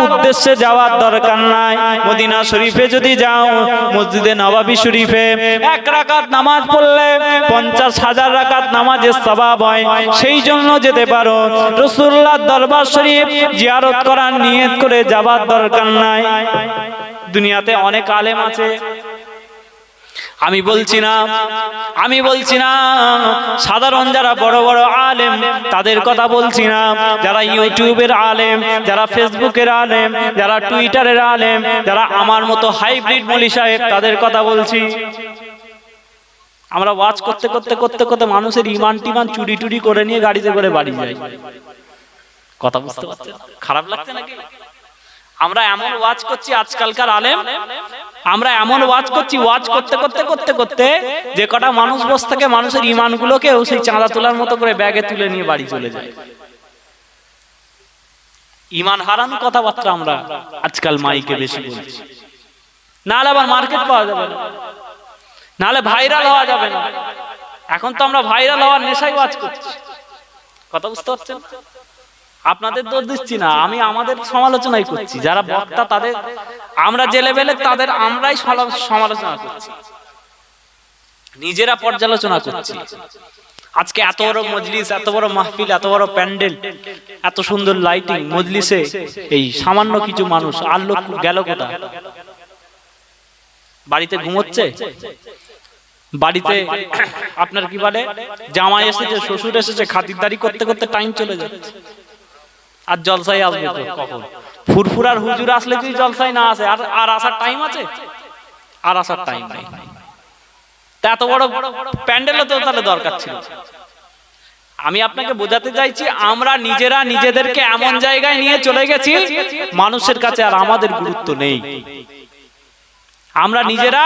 উদ্দেশ্যে যাওয়ার দরকার নাই। মদিনা শরীফে যদি যাও, মসজিদে নববী শরীফে এক রাকাত নামাজ পড়লে 50,000 রাকাত নামাজের সওয়াব হয়। সেই জন্য যেতে পারো। রাসূলুল্লাহর দরবার শরীফ জিয়ারত করার নিয়ত করে যাওয়ার দরকার নাই। দুনিয়াতে অনেক আলেম আছে, আমি বলছি না সাধারণ যারা বড় বড় আলেম তাদের কথা বলছি না, যারা ইউটিউবের আলেম, যারা ফেসবুকের আলেম, যারা টুইটারের আলেম, যারা আমার মতো হাইব্রিড মৌলভী সাহেব তাদের কথা বলছি। আমরা ওয়াজ করতে করতে করতে করতে মানুষের ইমান টিমান চুরি টুরি করে নিয়ে গাড়িতে করে বাড়ি যাই। কথা বুঝতে পারছেন? খারাপ লাগছে নাকি? আমরা এমন ওয়াজ করছি, আজকালকার আলেম আমরা এমন ওয়াজ করছি, ওয়াজ করতে করতে করতে করতে যে কটা মানুষ বসে থাকে মানুষের ইমানগুলোকে সেই চাঁদা তোলার মতো করে ব্যাগে তুলে নিয়ে বাড়ি চলে যায়। ইমান হারানো কথাবার্তা আমরা আজকাল মাইকে বেশি বলছি, নাহলে আবার মার্কেট পাওয়া যাবে না, নাহলে ভাইরাল হওয়া যাবে না। এখন তো আমরা ভাইরাল হওয়ার নেশায় ওয়াজ করছি। কথা বুঝতে পারছেন? আপনাদের দোষ দিচ্ছি না, আমি আমাদের সমালোচনাই করছি। যারা বক্তা তাদের আমরা যে লেভেলে তাদের আমরাই সমালোচনা করছি, নিজেরা পর্যালোচনা করছি। আজকে এত বড় মজলিস, এত বড় মাহফিল, এত বড় প্যান্ডেল, এত সুন্দর লাইটিং, মজলিসে এই সামান্য কিছু মানুষ, আর লোক গেল কোথায়? বাড়িতে ঘুমোচ্ছে, বাড়িতে আপনার কি বলে জামাই এসেছে, শ্বশুর এসেছে, খাতিরদারি করতে করতে টাইম চলে যাচ্ছে। আর জলসায় আসবে তো কখন? ফুরফুরার হুজুর আসলে যদি জলসায় না আসে, আর আসার টাইম আছে? আর আসার টাইম নাই। এত বড় প্যান্ডেলও তো তাহলে দরকার ছিল। আমি আপনাকে বোঝাতে চাইছি, আমরা নিজেরা নিজেদেরকে এমন জায়গায় নিয়ে চলে গেছি মানুষের কাছে আর আমাদের গুরুত্ব নেই। আমরা নিজেরা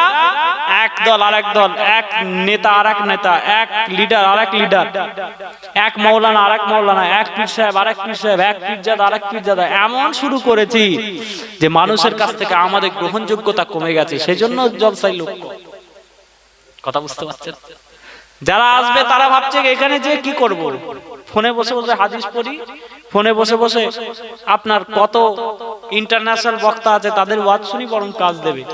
এক দল আর এক দল, এক নেতা আর এক নেতা, এক লিডার আর এক লিডার, এক মৌলানা আর এক মৌলানা, এক পীর সাহেব আর এক পীর সাহেব, এক পীরজাদা আর এক পীরজাদা, এমন শুরু করেছি যে মানুষের কাছ থেকে আমাদের গ্রহণযোগ্যতা কমে গেছে। সেজন্য জলসাই লোক। কথা বুঝতে পারছেন? যারা আসবে তারা ভাবছে এখানে যে কি করব, ফোনে বসে বসে হাদিস পড়ি, ফোনে বসে বসে আপনার কত ইন্টারন্যাশনাল বক্তা আছে তাদের ওয়াজ শুনি, বরং কাজ দেবে।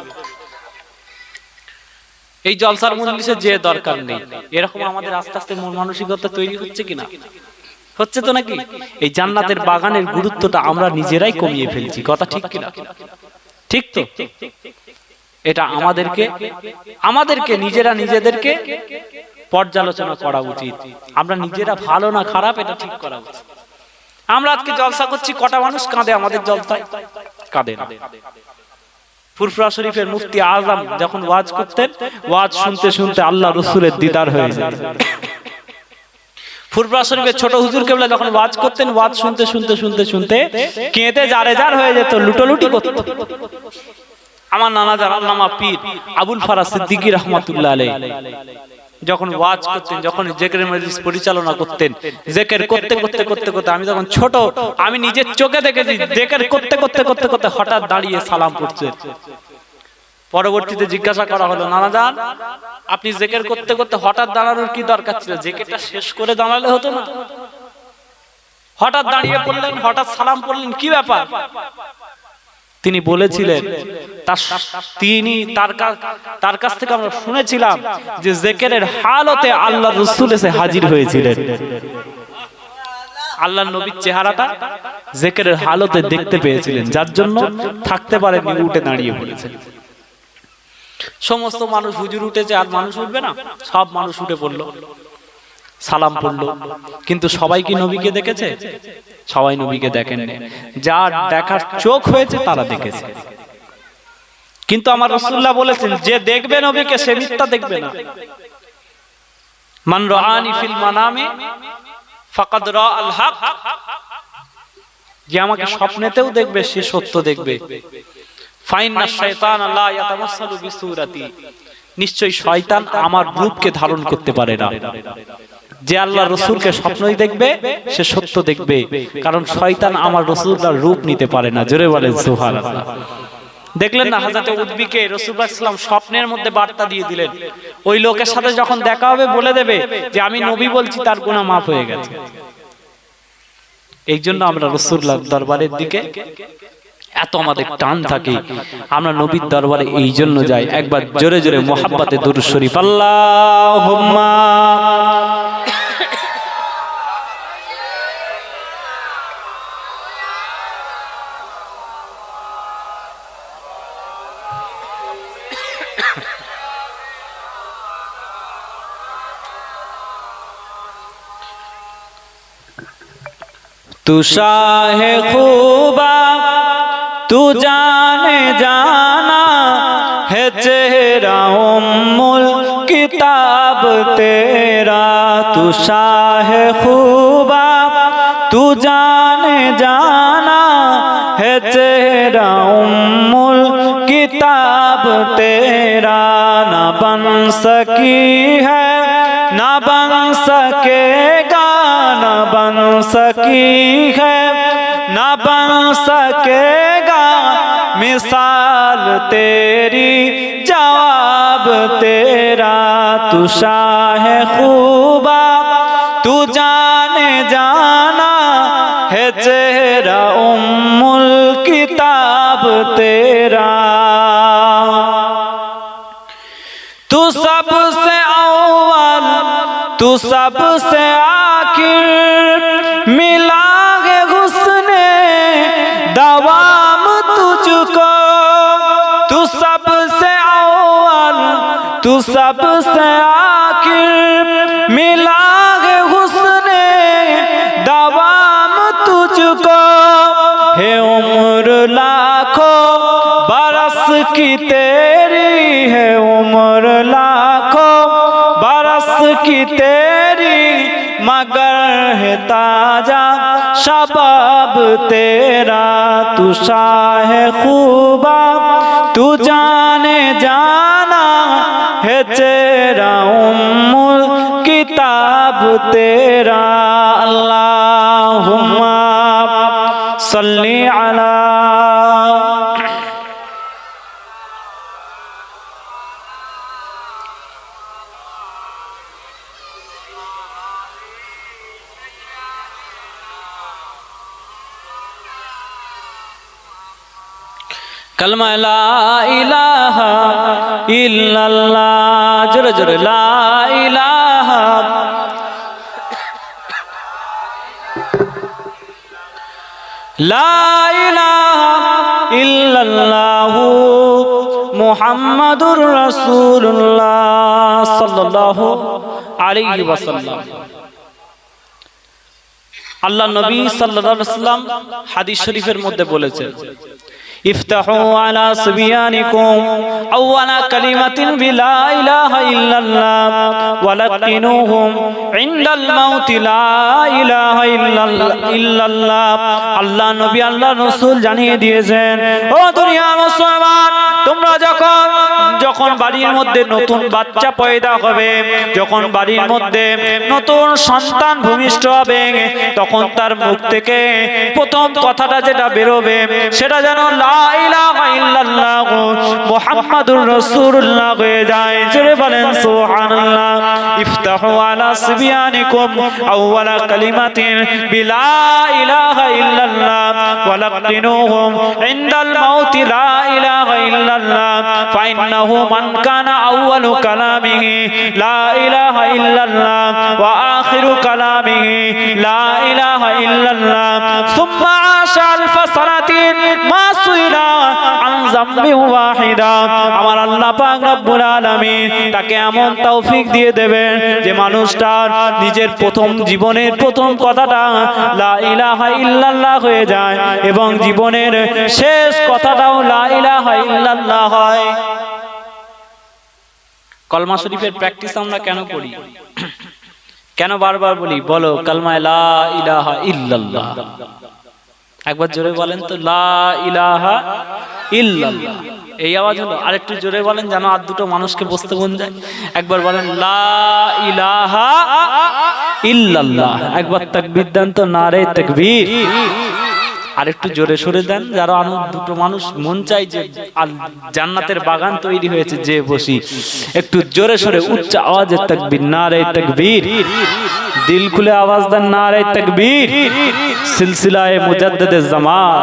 এই জলসার মজলিসে যে দরকার নেই। এরকম আমাদের আস্তে আস্তে মন মানসিকতা তৈরি হচ্ছে কিনা? হচ্ছে তো নাকি? এই জান্নাতের বাগানের গুরুত্বটা আমরা নিজেরাই কমিয়ে ফেলছি। কথা ঠিক কিনা? ঠিক তো? এটা আমাদেরকে নিজেরা নিজেদেরকে পর্যালোচনা করা উচিত। আমরা নিজেরা ভালো না খারাপ এটা ঠিক করা উচিত। আমরা আজকে জলসা করছি, কটা মানুষ কাঁদে আমাদের জলসায়? কাঁদে না। ফুরফুরা শরীফের মুফতি আজম যখন ওয়াজ করতেন, ওয়াজ শুনতে শুনতে আল্লাহ রাসূলের দিদার হয়ে যেত। ফুরফুরা শরীফের ছোট হুজুর কেবলা যখন ওয়াজ করতেন, ওয়াজ শুনতে শুনতে শুনতে শুনতে কেঁদে জারে জার হয়ে যেত, লুটোলুটি করত। আমার নানা জানার নামা পীর আবুল ফারাজ সিদ্দিকী রাহমাতুল্লাহ আলাইহি যখন ওয়াজ করতেন, যখন জিকিরের মজলিস পরিচালনা করতেন, জিকির করতে করতে করতে করতে আমি যখন ছোট, আমি নিজের চোখে দেখেছি জিকির করতে করতে করতে করতে হঠাৎ দাঁড়িয়ে সালাম পড়ছেন। পরবর্তীতে জিজ্ঞাসা করা হলো, নানা জান আপনি জিকির করতে করতে হঠাৎ দাঁড়ানোর কি দরকার ছিল? জিকিরটা শেষ করে দাঁড়ালে হতো না? হঠাৎ দাঁড়িয়ে পড়লেন, হঠাৎ সালাম পড়লেন, কি ব্যাপার? তিনি বলেছিলেন, তার কাছ থেকে আমরা শুনেছিলাম যে জিকিরের হালতে আল্লাহর রাসূল এসে হাজির হয়েছিলেন। আল্লাহর নবীর চেহারাটা জিকিরের হালতে দেখতে পেয়েছিলেন, যার জন্য থাকতে পারেননি, উঠে দাঁড়িয়ে পড়েছেন। সমস্ত মানুষ হুজুর উঠেছে, আর মানুষ উঠবে না? সব মানুষ উঠে পড়লো, সালাম পড়লো। কিন্তু সবাই কি নবীকে দেখেছে? সবাই নবীকে দেখেননি। যার দেখার চোখ হয়েছে তারা দেখেছে। কিন্তু আমার রাসূলুল্লাহ বলেছেন, যে দেখবে নবীকে সে মিথ্যা দেখবে না। মান রাআনি ফিল মানামি ফাকাদ রাআল হক, যে আমাকে স্বপ্নেতেও দেখবে সে সত্য দেখবে। ফাইন্না শাইতান লা ইয়াতামাসসালু বিসূরাতি, নিশ্চয়ই শয়তান আমার রূপকে ধারণ করতে পারে না। যে আল্লাহর রাসূলকে স্বপ্নই দেখবে সে সত্য দেখবে, কারণ শয়তান আমার রাসূলুল্লাহর রূপ নিতে পারে না। জোরে বলেন সুবহানাল্লাহ। দেখলেন না হযরত উদ্বিকে রাসূলুল্লাহ সাল্লাল্লাহু আলাইহি ওয়াসাল্লাম স্বপ্নের মধ্যে বার্তা দিয়ে দিলেন, ওই লোকের সাথে যখন দেখা হবে বলে দেবে যে আমি নবী বলছি, তার গুনাহ মাফ হয়ে গেছে। এই জন্য আমরা রাসূলুল্লাহর দরবারের দিকে এত আমাদের টান থাকে আমরা নবীর দরবারে এই জন্য যাই। একবার জোরে জোরে মুহাব্বতে দুরূদ শরীফ আল্লাহুম্মা तू शाहे खूबा तू जाने जाना है चेहरा उम्मुल किताब तेरा। तू शाहे खूबा तू जाने जाना है चेहरा उम्मुल किताब तेरा। ना बन सकी है ना बन सकेगा ना बन सकी है ना बन सकेगा मिसाल तेरी जवाब तेरा। तू शाहे खूबा तू जाने जाना है चेहरा उम्मुल किताब तेरा। तू सबसे अव्वल तू सबसे आखिर मिला है हुस्ने दवाम तुझको। तू सबसे अव्वल तू सबसे आखिर मिला है हुस्ने दवाम तुझको। है उम्र लाखों बरस की तेरी है उम्र लाखों बरस की तेरी मगर है ताजा शबाब तेरा। तू शाहे खूबा तू जाने जाना है चेहरा उम्मुल किताब तेरा। अल्लाहुम्मा सल्ली अला कलमा ला इलाहा इल्लल्लाह जोरे जोरे ला इलाहा ला इलाहा इल्लल्लाह मुहम्मदुर रसूलुल्लाह सल्लल्लाहु अलैहि वसल्लम। আল্লাহ নবী সাল্লাল্লাহু আলাইহি ওয়াসাল্লাম হাদিস শরীফের মধ্যে বলেছেন ইফতাহু আলা সুবিয়ানিকুম আওয়ালা কালিমাতিন বিলা ইলাহা ইল্লাল্লাহ ওয়া লাকিনুহুম ইনদাল মাউতি লা ইলাহা ইল্লাল্লাহ। আল্লাহ নবী আল্লাহ রাসূল জানিয়ে দিয়েছেন ও দুনিয়ার মুসলমান তোমরা যখন বাড়ির মধ্যে নতুন বাচ্চা পয়দা হবে যখন বাড়ির মধ্যে নতুন সন্তান ভূমিষ্ঠ হবে তখন তার মুখ থেকে প্রথম কথাটা যেটা বেরোবে সেটা যেন লা ইলাহা ইল্লাল্লাহ মুহাম্মাদুর রাসূলুল্লাহ হয়ে যায়। জোরে বলেন সুবহানাল্লাহ। ইফতাহু আলা সিবিয়ানিকুম আওয়ালা কালিমাতিন বিলা ইলাহা ইল্লাল্লাহ ওয়া লাকিনুহুম ইনদাল মাউতি লা ইলাহা ইল্লাল্লাহ ফাইন্নাহু মান কানা আউয়ালু কালামিহি লা ইলাহা ইল্লাল্লাহ ওয়া আখিরু কালামিহি লা ইলাহা ইল্লাল্লাহ সুম্মা আশা আলফা সানাতিন মা সুইলা আন যামবি ওয়াহিদা। আমার আল্লাহ পাক রব্বুল আলামিন তাকে এমন তৌফিক দিয়ে দেবেন যে মানুষটার নিজের প্রথম জীবনের প্রথম কথাটা লা ইলাহা ইল্লাল্লাহ হয়ে যায় এবং জীবনের শেষ কথাটাও লা ইলাহা ইল্লাল্লাহ হয়। কলমা শরীফের প্র্যাকটিস আমরা কেন করি কেন বারবার বলি বলো কালমা লা ইলাহা ইল্লাল্লাহ একবার জোরে বলেন তো লা ইলাহা ইল্লাল্লাহ। এই আওয়াজ হলো আরেকটু জোরে বলেন যেন আর দুটো মানুষকে বুঝতে মন যায়। একবার বলেন লা ইলাহা ইল্লাল্লাহ। একবার তাকবীর দেন তো নারে তাকবীর। আরেকটু জোরে সরে দেন যারা দুটো মানুষ মন চাই যে জান্নাতের বাগান তৈরি হয়েছে যে বসি একটু জোরে সরে উচ্চ আওয়াজে তাকবীর নারে তাকবীর। দিল খুলে আওয়াজ দেন নারে তাকবীর। সিলসিলায়ে মুজাদ্দিদে জামান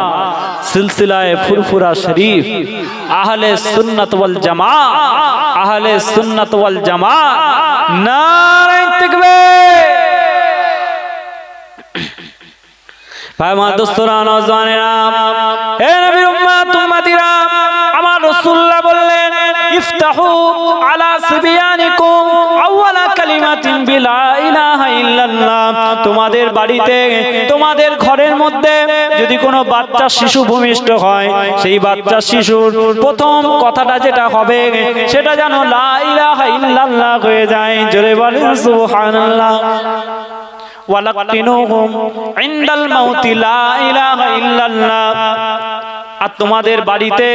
সিলসিলায়ে ফুরফুরা শরীফ আহলে সুন্নাত ওয়াল জামাত, আহলে সুন্নাত ওয়াল জামাত, নারে তাকবীর। ভাই মা দোস্তরা নওজওয়ানেরা, হে নবীর উম্মত উম্মতিরা, আমার রাসূলুল্লাহ বললেন ইফতাহু আলা সিবিয়ানিকুম আউয়ালা কালিমাতিন বিলা ইলাহা ইল্লাল্লাহ। তোমাদের বাড়িতে, তোমাদের ঘরের মধ্যে যদি কোনো বাচ্চা শিশু ভূমিষ্ঠ হয়, সেই বাচ্চা শিশুর প্রথম কথাটা যেটা হবে সেটা যেন লা ইলাহা ইল্লাল্লাহ হয়ে যায়। জোরে বলেন সুবহানাল্লাহ। ওয়ালাকিনুহুম ইনদাল মাউতি লা ইলাহা ইল্লাল্লাহ। আর তোমাদের বাড়িতে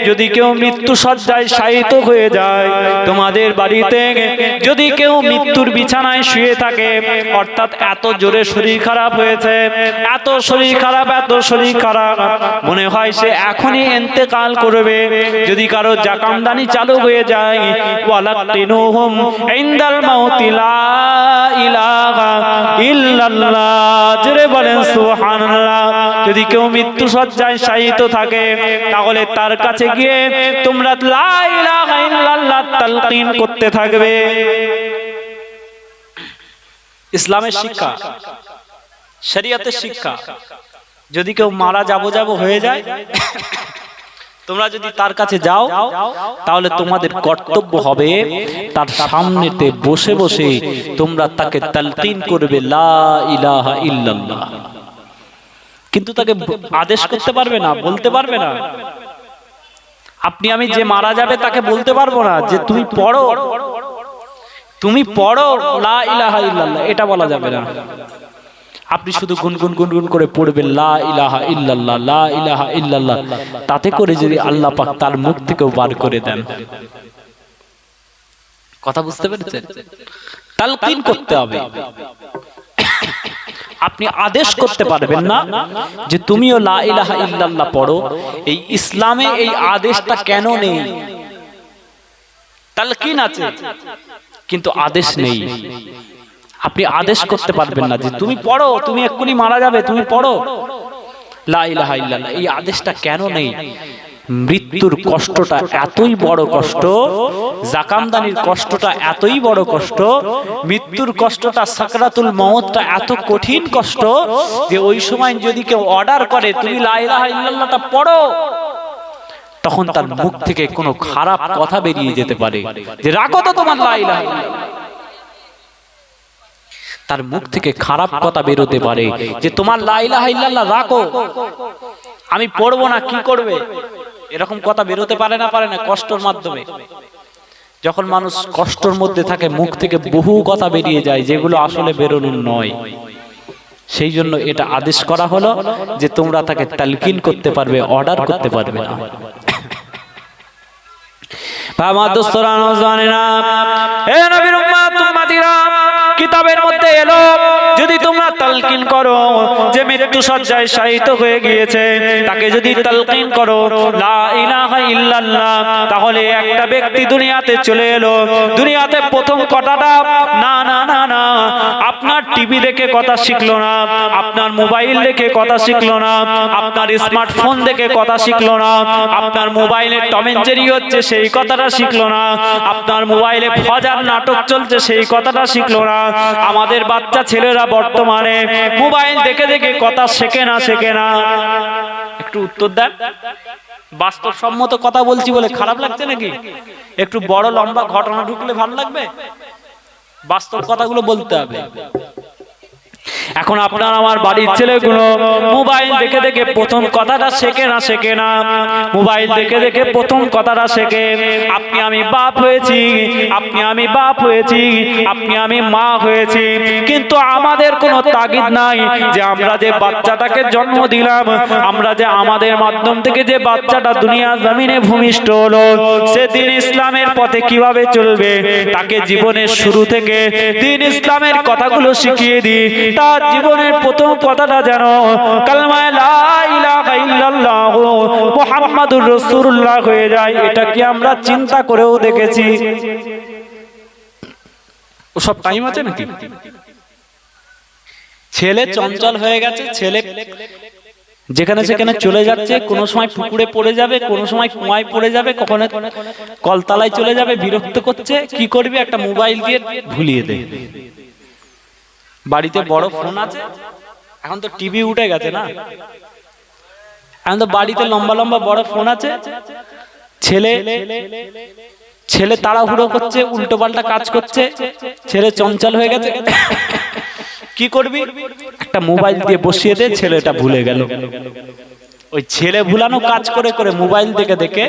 যদি কেউ মৃত্যু শয্যায় শায়িত হয়ে যায়, তোমাদের বাড়িতে যদি কেউ মৃত্যুর বিছানায় শুয়ে থাকে, অর্থাৎ এত জোরে শরীর খারাপ হয়েছে, এত শরীর খারাপ, এত শরীর খারাপ, মনে হয় সে এখনই ইন্তেকাল করবে, যদি কারো জাকামদানি চালু হয়ে যায়, ওয়ালাকিনুহুম ইনদাল মাউতি লা ইলাহা ইল্লাল্লাহ। জোরে বলেন সুবহানাল্লাহ। যদি কেউ মৃত্যু শয্যায় শায়িত থাকে, তাহলে তার কাছে গিয়ে তোমরা লা ইলাহা ইল্লাল্লাহ তালকিন করতে থাকবে। ইসলামের শিক্ষা, শরীয়তের শিক্ষা। যদি কেউ মারা যাবো হয়ে যায়, তোমরা যদি তার কাছে যাও, তাহলে তোমাদের কর্তব্য হবে তার সামনেতে বসে বসে তোমরা তাকে তালকিন করবে লা ইলাহা ইল্লাল্লাহ। কিন্তু তাকে আদেশ করতে পারবে না, বলতে পারবে না। আপনি আমি যে মারা যাবে তাকে বলতে পারবো না যে তুমি পড়ো, তুমি পড়ো লা ইলাহা ইল্লাল্লাহ, এটা বলা যাবে না। আপনি শুধু গুনগুন গুনগুন করে পড়বেন লা ইলাহা ইল্লাল্লাহ, লা ইলাহা ইল্লাল্লাহ। তাতে করে যদি আল্লাহ পাক তার মুখ থেকেও বার করে দেন। কথা বুঝতে পেরেছেন? তালকিন করতে হবে। আপনি আদেশ করতে পারবেন না যে তুমিও লা ইলাহা ইল্লাল্লাহ পড়ো। এই ইসলামে এই আদেশটা কেন নেই? তালকিন আছে কিন্তু আদেশ নেই। আপনি আদেশ করতে পারবেন না যে তুমি পড়ো, তুমি এক্ষুনি মারা যাবে, তুমি পড়ো লা ইলাহা ইল্লাল্লাহ। এই আদেশটা কেন নেই? মৃত্যুর কষ্টটা এতই বড় কষ্ট, জাকামদানির কষ্টটা এতই বড় কষ্ট, মৃত্যুর কষ্টটা, সাকরাতুল মউতটা এত কঠিন কষ্ট যে ওই সময় যদি কেউ অর্ডার করে তুমি লা ইলাহা ইল্লাল্লাহটা পড়ো, তখন তার মুখ থেকে কোনো খারাপ কথা বেরিয়ে যেতে পারে যে রাখো তো তোমার লা ইলাহা ইল্লাল্লাহ। তার মুখ থেকে খারাপ কথা বেরোতে পারে যে তোমার লা ইলাহা ইল্লাল্লাহ রাখো, আমি পড়বো না, কি করবে? এরকম কথা বেরোতে পারে না, পারে না কষ্টের মাধ্যমে। যখন মানুষ কষ্টের মধ্যে থাকে, মুখ থেকে বহু কথা বেরিয়ে যায় যেগুলো আসলে বেরোনোর নয়। সেই জন্য এটা আদেশ করা হলো যে তোমরা তাকে তালকিন করতে পারবে, অর্ডার করতে পারবে না। আমার দোস্তরা নওজওয়ানেরা, হে নবীর উম্মত উম্মতিরা, কিতাবের মধ্যে এলো যদি তোমরা তালকিন করো যে মৃত্যু শয্যায় শায়িত হয়ে গিয়েছে, তাকে যদি তালকিন করো লা ইলাহা ইল্লাল্লাহ, তাহলে একটা ব্যক্তি দুনিয়াতে চলে এলো। দুনিয়াতে প্রথম কথাটা না না না না, আপনার টিভি দেখে কথা শিখলো না, আপনার মোবাইল দেখে কথা শিখলো না, আপনার স্মার্টফোন দেখে কথা শিখলো না, আপনার মোবাইলে টম এন্ড জেরি হচ্ছে সেই কথাটা শিখলো না, আপনার মোবাইলে ফজার নাটক চলছে সেই কথাটা শিখলো না। আমাদের বাচ্চা ছেলেরা বর্তমানে মোবাইল দেখে দেখে কথা শেখে না, শেখে না। একটু উত্তর দেন। বাস্তবসম্মত কথা বলছি বলে খারাপ লাগছে নাকি? একটু বড় লম্বা ঘটনা ঢুকলে ভালো লাগবে? বাস্তব কথাগুলো বলতে হবে। এখন আপনার আমার বাড়ির ছেলেগুলো মোবাইল দেখে দেখে প্রথম কথাটা শেখে না, শেখে না। মোবাইল দেখে দেখে প্রথম কথাটা শেখে আপনি আমি বাপ হয়েছি, আপনি আমি বাপ হয়েছি, আপনি আমি মা হয়েছি, কিন্তু আমাদের কোনো তাগিদ নাই যে আমরা যে বাচ্চাটাকে জন্ম দিলাম, আমরা যে আমাদের মাধ্যম থেকে যে বাচ্চাটা দুনিয়া জমিনে ভূমিষ্ঠ হলো, সে দ্বীন ইসলামের পথে কিভাবে চলবে, তাকে জীবনের শুরু থেকে দ্বীন ইসলামের কথাগুলো শিখিয়ে দিই। তার জীবনের প্রথম কথাটা যেন কালমা লা ইলাহা ইল্লাল্লাহ মুহাম্মাদুর রাসূলুল্লাহ হয়ে যায়। এটা কি আমরা চিন্তা করেও দেখেছি? ওসব টাইম আছে নাকি? ছেলে চঞ্চল হয়ে গেছে, ছেলে যেখানে সেখানে চলে যাচ্ছে, কোনো সময় পুকুরে পড়ে যাবে, কোনো সময় কুয়ায় পড়ে যাবে, কখনো কলতলায় চলে যাবে, বিরক্ত করছে। কি করবি? একটা মোবাইল দিয়ে ভুলিয়ে দে। বাড়িতে বড় ফোন আছে, এখন তো টিভি উঠে গেছে না, এখন তো বাড়িতে লম্বা লম্বা বড় ফোন আছে। ছেলে তাড়াহুড়ো করছে, উল্টো পাল্টা কাজ করছে, ছেলে চঞ্চল হয়ে গেছে। কি করবি? একটা মোবাইল দিয়ে বসিয়ে দে, ছেলেটা ভুলে গেল। ওই ছেলে ভুলানো কাজ করে করে মোবাইল দেখে দেখে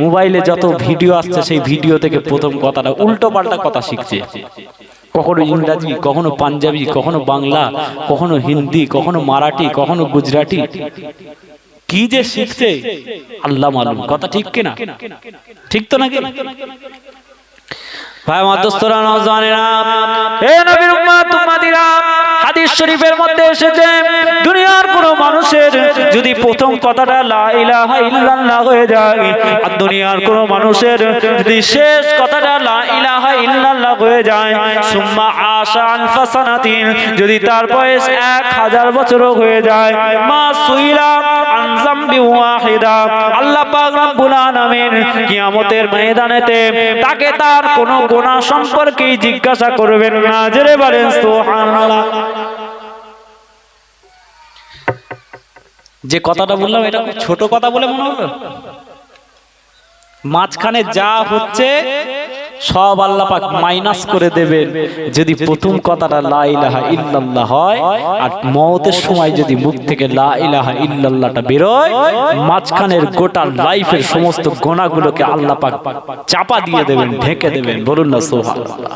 মোবাইলে যত ভিডিও আসছে সেই ভিডিও থেকে প্রথম কথাটা উল্টো পাল্টা কথা শিখছে। কখনো ইংরাজি, কখনো পাঞ্জাবি, কখনো বাংলা, কখনো হিন্দি, কখনো মারাঠি, কখনো গুজরাটি। কি যে শিখছে আল্লাহ মালুম। কথা ঠিক কিনা? ঠিক তো নাকি? ভাই আমার দোস্তরা, নওজওয়ানেরা, হে নবীর উম্মত উম্মতিরা, হাদিস শরীফের মধ্যে এসেছে দুনিয়ার কোন মানুষের যদি প্রথম কথাটা লা ইলাহা ইল্লাল্লাহ হয়ে যায়, আর দুনিয়ার কোন মানুষের যদি শেষ কথাটা লা ইলাহা ইল্লাল্লাহ হয়ে যায়, সুম্মা আশা আলফা সানাতিন, যদি তার বয়স 1000 বছরও হয়ে যায়, মা সুইলা আন যামবি ওয়াহিদা, আল্লাহ পাক রব্বুল আলামিন কিয়ামতের ময়দানেতে তাকে তার কোন গুনাহ সম্পর্কে জিজ্ঞাসা করবেন না। জোরে বলেন সুবহানাল্লাহ। যে কথাটা বললাম এটা খুব ছোট কথা বলে মনে হলো? মাঝখানে যা হচ্ছে সব আল্লাহ পাক মাইনাস করে দেবেন যদি প্রথম কথাটা লা ইলাহা ইল্লাল্লাহ হয়, আর মওতের সময় যদি মুখ থেকে লা ইলাহা ইল্লাল্লাহটা বেরোয়, মাঝখানের গোটা লাইফের সমস্ত গুনাহগুলোকে আল্লাহ পাক চাপা দিয়ে দেবেন, ঢেকে দেবেন। বলুন না সুবহানাল্লাহ।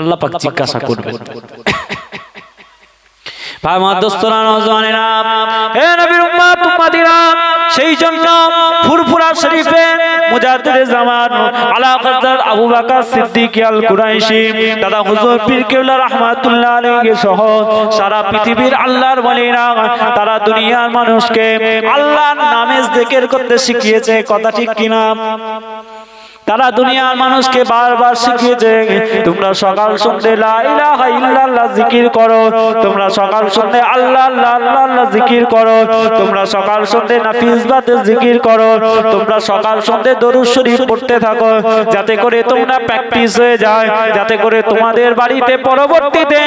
আল্লাহ পাক জিজ্ঞাসা করবেন। ভাই আমার দোস্তরা, নওজওয়ানেরা, হে নবীর উম্মত উম্মতিরা, সেই জন্য ফুরফুরা শরীফে মুজাদ্দিদে জামান আলা হযরত আবু বকর সিদ্দিক আল কুরাইশি দাদা হুজুর পীর কেবলা রাহমাতুল্লাহ আলাইহি সহ সারা পৃথিবীর আল্লাহর ওলিরা তারা দুনিয়ার মানুষকে আল্লাহর নামে জিকির করতে শিখিয়েছে। কথা ঠিক কিনা? তারা দুনিয়ার মানুষকে বারবার শিখিয়েছে, তোমরা সকাল সন্ধ্যে লা ইলাহা ইল্লাল্লাহ জিকির করো, তোমরা সকাল সন্ধ্যে আল্লাহ আল্লাহ আল্লাহ জিকির করো, তোমরা সকাল সন্ধ্যে নাফিস বাতে জিকির করো, তোমরা সকাল সন্ধ্যে দরুদ শরীফ পড়তে থাকো, যাতে করে তোমরা প্র্যাকটিস হয়ে যায়, যাতে করে তোমাদের বাড়িতে পরবর্তীতে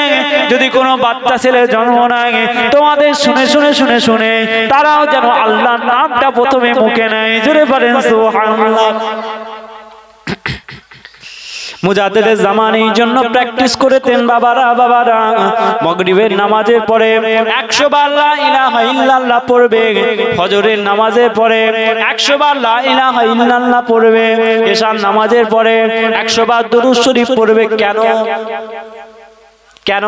যদি কোনো বাচ্চা ছেলে জন্ম নেয়, তোমাদের শুনে শুনে শুনে শুনে তারাও যেন আল্লাহর নামটা প্রথমে মুখে নেয়। জোরে বলেন সুবহানাল্লাহ। মুজাদ্দিদে জামান এই জন্য প্র্যাকটিস করেতেন বাবারা মাগরিবের নামাজের পরে 100 বার লা ইলাহা ইল্লাল্লাহ পড়বে, ফজরের নামাজের পরে 100 বার লা ইলাহা ইল্লাল্লাহ পড়বে, এশার নামাজের পরে 100 বার দরুদ শরীফ পড়বে। কেন? কেন?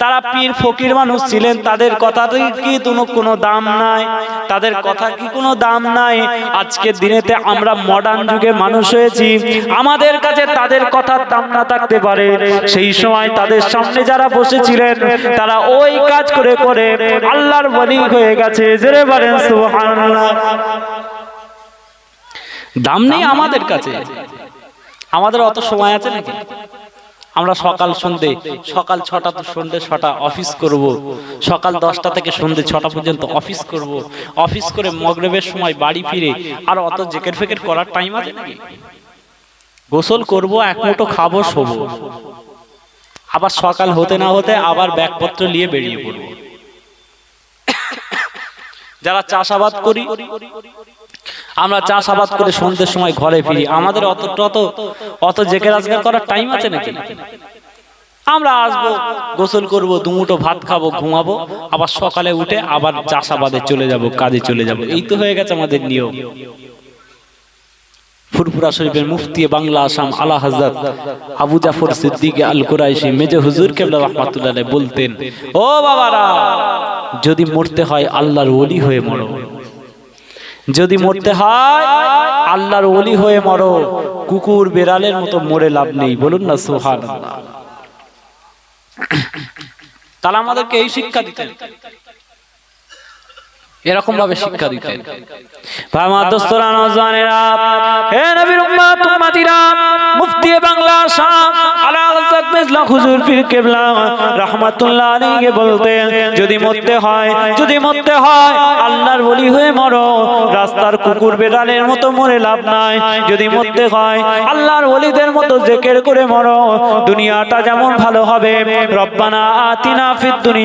তারা পীর ফকির মানুষ ছিলেন, তাদের কথা কি কোনো দাম নাই? তাদের কথা কি কোনো দাম নাই? আজকের দিনেতে আমরা মডার্ন যুগে মানুষ হয়েছি, আমাদের কাছে তাদের কথার দাম না থাকতে পারে। সেই সময় তাদের সামনে যারা বসেছিলেন তারা ওই কাজ করে করে আল্লাহর ওলি হয়ে গেছে। জোরে বলেন সুবহানাল্লাহ। দাম নেই আমাদের কাছে। আমাদের অত সময় আছে নাকি? আমরা সকাল সন্ধ্যে, সকাল 6টা তো সন্ধ্যে 6টা অফিস করব, সকাল 10টা থেকে সন্ধ্যে 6টা পর্যন্ত অফিস করব, অফিস করে মাগরিবের সময় বাড়ি ফিরে আর অত জেকের ফেকের করার টাইম আছে নাকি? গোসল করব, এক মুঠো খাবো, শোবো, আবার সকাল হতে না হতে আবার ব্যাগপত্র নিয়ে বেরিয়ে পড়ব। যারা চাষাবাদ করি, আমরা চাষাবাদ করে সন্ধ্যের সময় ঘরে ফিরি, আমাদের অত জেকের আজকার করার টাইম আছে নাকি? আমরা আসবো, গোসল করব, দুমুঠো ভাত খাবো, ঘুমাবো, আবার সকালে উঠে আবার চাষাবাদে চলে যাব, কাজে চলে যাব। এই তো হয়ে গেছে আমাদের নিয়ম। ফুরফুরা শরীফের মুফতি বাংলা আসাম আলা হযরত আবু জাফর সিদ্দিক আল কুরাইশি মেজে হুজুর কেবলা রাহমাতুল্লাহ আলাইহি বলতেন, ও বাবারা, যদি মরতে হয় আল্লাহর ওলি হয়ে মরো, যদি মরতে হয় আল্লাহর ওলি হয়ে মরো, কুকুর বেড়ালের মতো মরে লাভ নেই। বলুন না সুবহানাল্লাহ। তাহলে আমাদেরকে এই শিক্ষা দিতেন, এরকম ভাবে শিক্ষা দিতেন। ভাই আমার দোস্তরা, নওজওয়ানেরা, হে নবীর উম্মত উম্মতিরা, মুফতি বাংলা শাম আলা হযরত মেজলা হুজুর পীর কেবলা রাহমাতুল্লাহ আলাইহি বলতেন, যদি মরতে হয় আল্লাহর ওলি হয়ে মরো, রাস্তার কুকুর বেড়ালের মতো মরে লাভ নাই। যদি মরতে হয় আল্লাহর ওলিদের মতো জিকির করে মরো, দুনিয়াটা যেমন ভালো হবে। রব্বানা আতিনা ফিদ দুনিয়া